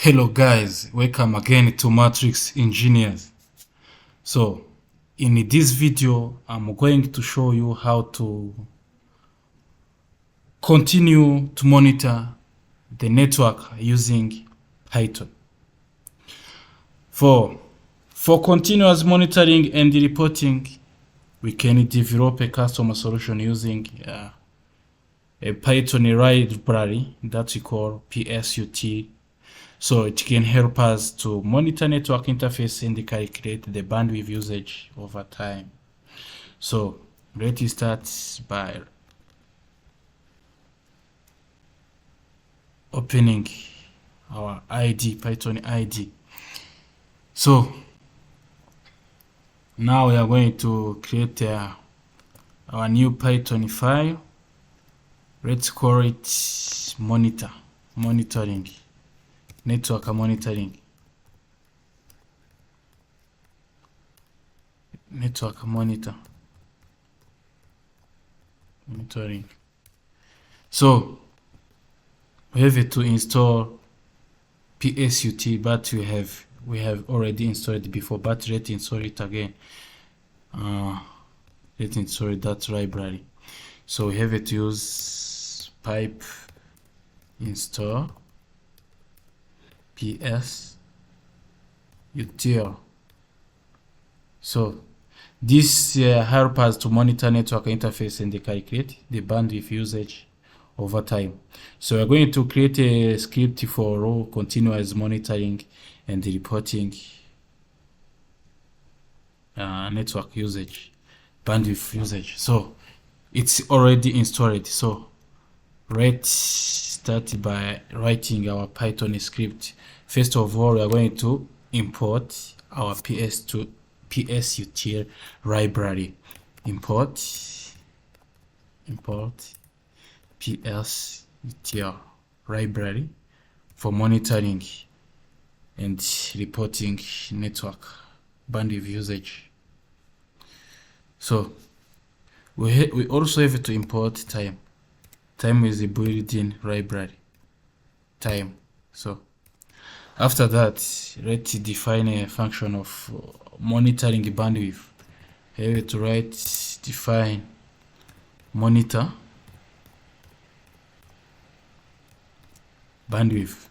Hello guys, welcome again to Matrix Engineers. So in this video I'm going to show you how to continue to monitor the network using Python. For continuous monitoring and reporting, we can develop a customer solution using a Python library that we call PSUT. So it can help us to monitor network interface and calculate the bandwidth usage over time. So let's start by opening our ID, Python ID. So now we are going to create our new Python file. Let's call it monitoring, network monitoring. Network monitoring. So we have to install PSUT, but we have already installed it before, but let's install it again. Let's install that library. So we have to use pipe install PSUT. So this helps us to monitor network interface and calculate the bandwidth usage over time. So we're going to create a script for raw continuous monitoring and reporting network usage, bandwidth usage. So it's already installed. So let's start by writing our Python script. First of all, we are going to import our PSUT library. Import PSUT library for monitoring and reporting network bandwidth usage. So we also have to import time. Time is a built-in library. Time. So after that, let's define a function of monitoring bandwidth. I have to define monitor bandwidth.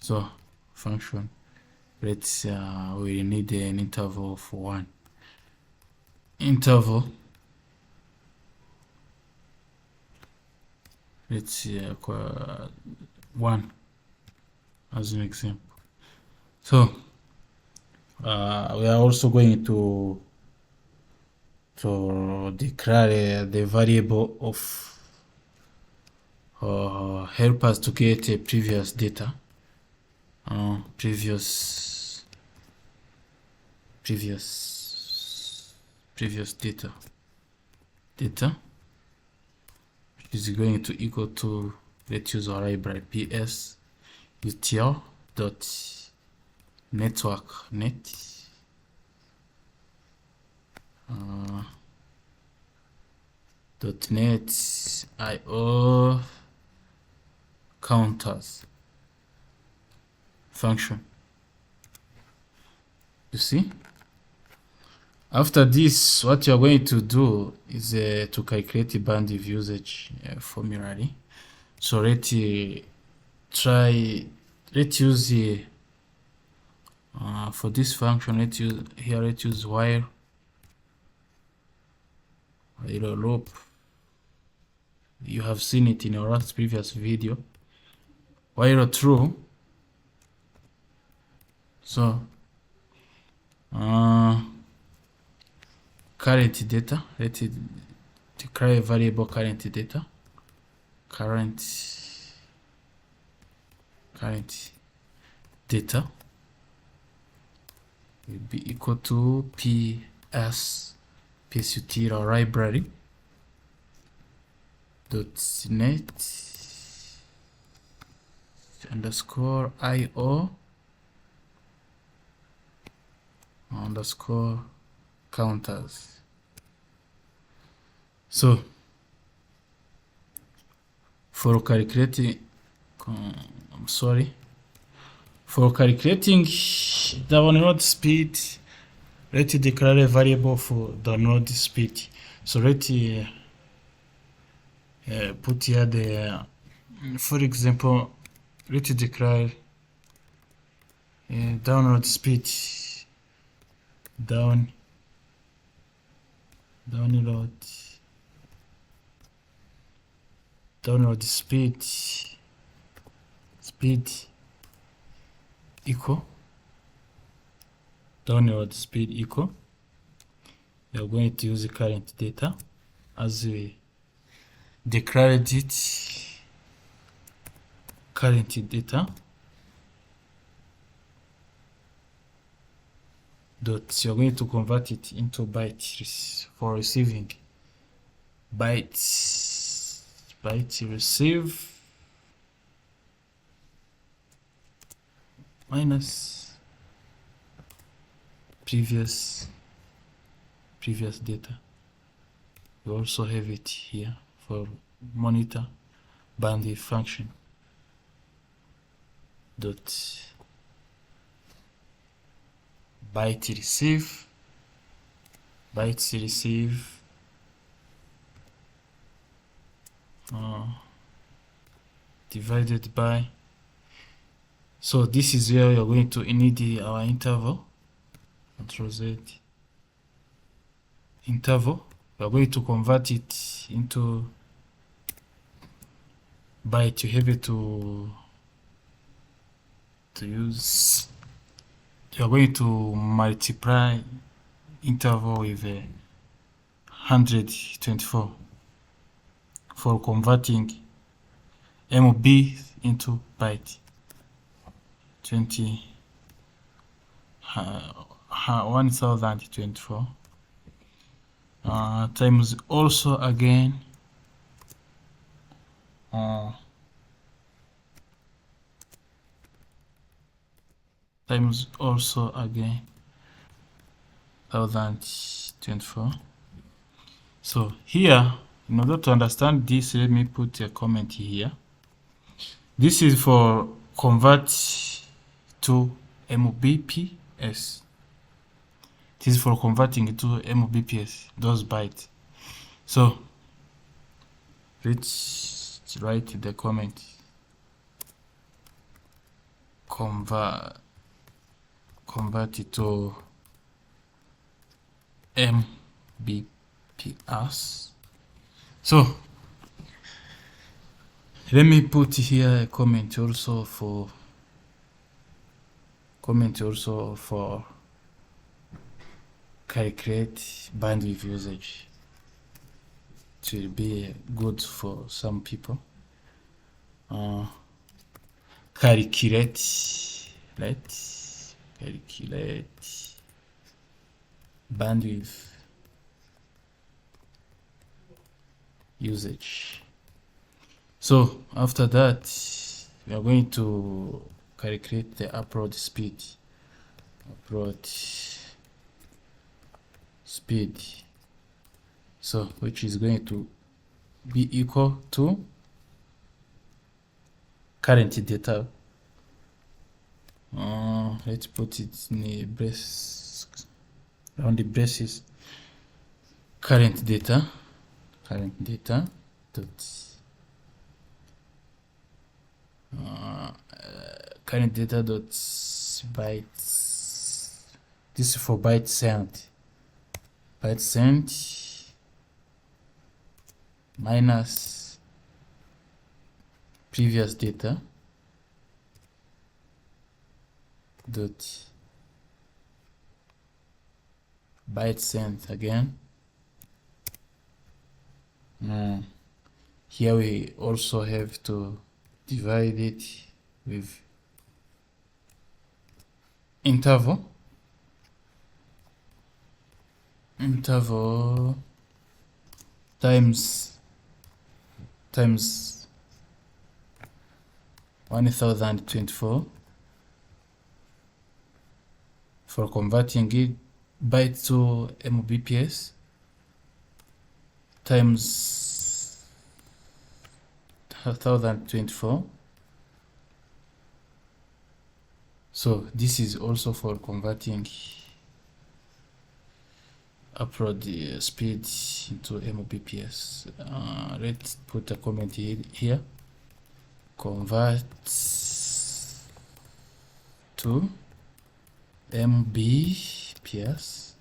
So function, let's we need an interval of 1. Interval, let's see 1 as an example. So we are also going to declare the variable of help us to get a previous data, previous data, which is going to equal to, let's use our library PSUT dot network net .NET IO counters function. You see? After this, what you're going to do is to calculate the bandwidth usage formally. So let's use for this function, let's use while loop. You have seen it in our last previous video. While true, so current data, let's declare a variable current data. Current data will be equal to PSUT library .NET underscore IO underscore counters. So for calculating, for calculating the download speed, let's declare a variable for download speed. So let's put here the, for example, let's declare download speed, download speed equal download speed equal. We are going to use the current data as we declared it. Current data dot, you're going to convert it into bytes for receiving. Bytes receive minus previous data. We also have it here for monitor bandwidth function dot bytes receive divided by, so this is where you're going to need our interval. Control Z interval. We're going to convert it into byte. You have it to use. You're going to multiply interval with 124 for converting MB into byte. 1024 times also again times also again 1024. So here, in order to understand this, let me put a comment here. This is for convert to MBPS. This is for converting to MBPS, those bytes. So let's write the comment. Convert it to MBPS. So let me put here a comment also for calculate bandwidth usage. It will be good for some people. Calculate bandwidth usage. So after that, we are going to calculate the upload speed. So which is going to be equal to current data. Let's put it in a brace, around the braces. Current data dot current data dot bytes. This is for byte sent minus previous data dot byte sent again. Here we also have to divide it with interval times 1024 for converting it byte to MBPS times 1024. So this is also for converting upload speed into Mbps. Let's put a comment here. Convert to Mbps.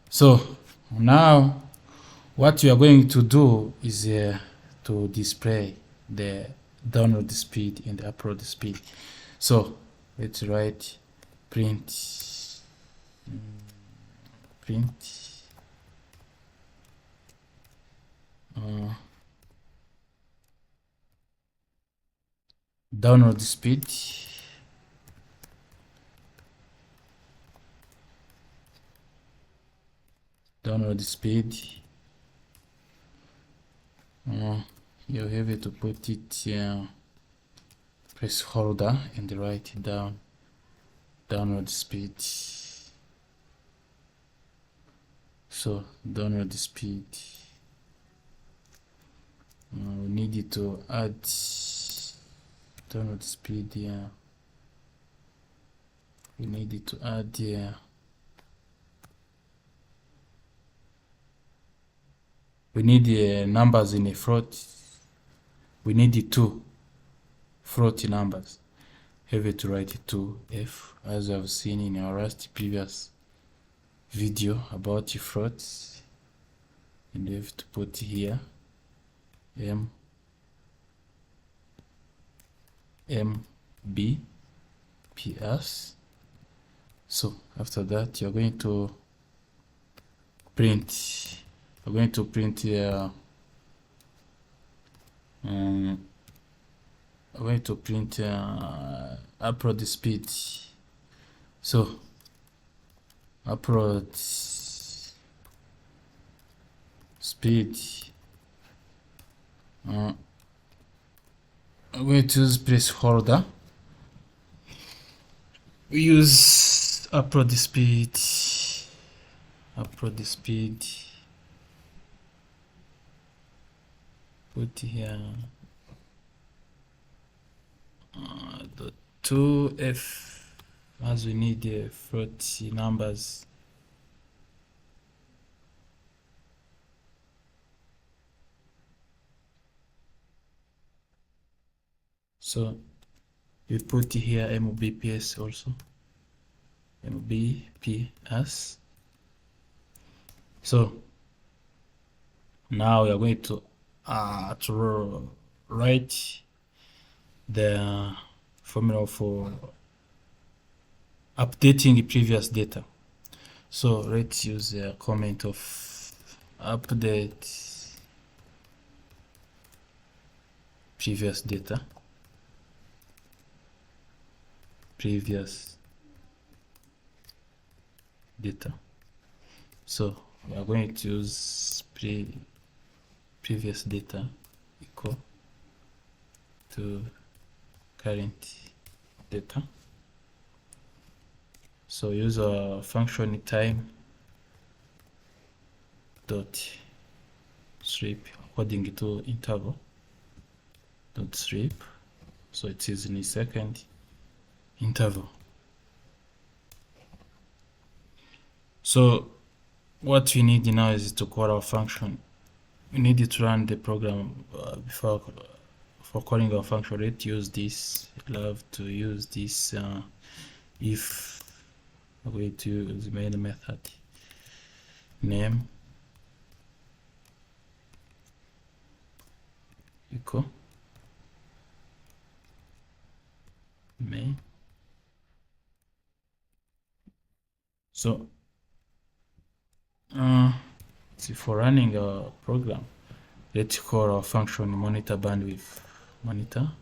So now what we are going to do is to display the download speed and the upload speed. So let's write print download speed you have to put it press holder and write down download speed. So download speed, we need to add download speed here. We need to add we need numbers in a float. We need 2 float numbers. Have to write 2f as I've seen in our last previous video about floats, and we have to put here Mbps. So after that you're going to print upload speed. So upload speed, I'm going to use placeholder. We use upload speed, put here the 2f as we need the float numbers. So we put here Mbps also, Mbps. So now we are going to write the formula for updating the previous data. So let's use a comment of update previous data. So we are going to use previous data equal to current data. So use a function time dot strip according to interval dot strip. So it is in a second interval. So what we need now is to call our function. We need to run the program before calling our function. Let's use this. Love to use this if I'm going to use main method name equal main. So see, for running a program, let's call our function monitor bandwidth. Monitor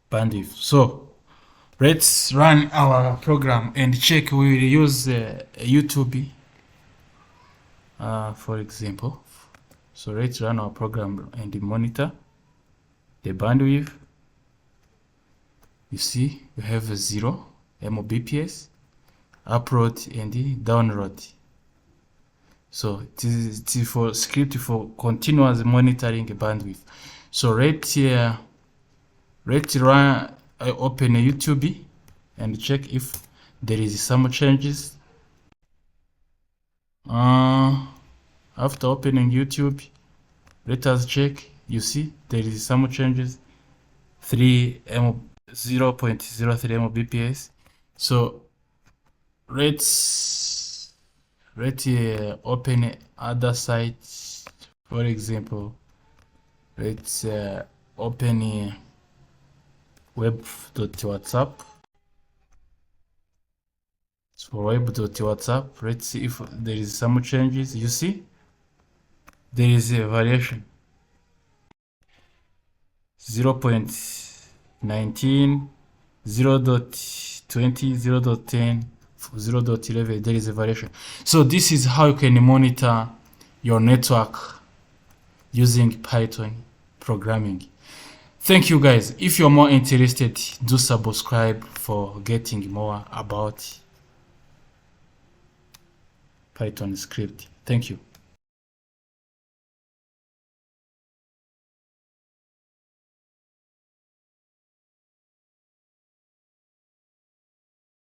bandwidth. So let's run our program and check. We will use YouTube for example. So let's run our program and monitor the bandwidth You see, you have a 0 Mbps upload and download. So it is for script for continuous monitoring bandwidth. So let's run. I open a YouTube and check if there is some changes. After opening YouTube, let us check. You see there is some changes. 0.03 Mbps. So let's open other sites. For example, let's open web.whatsapp. So web.whatsapp, let's see if there is some changes. You see there is a variation. 0.19, 0.20, 0.10, 0.11. There is a variation. So this is how you can monitor your network using Python programming. Thank you guys. If you're more interested, do subscribe for getting more about Python script. Thank you.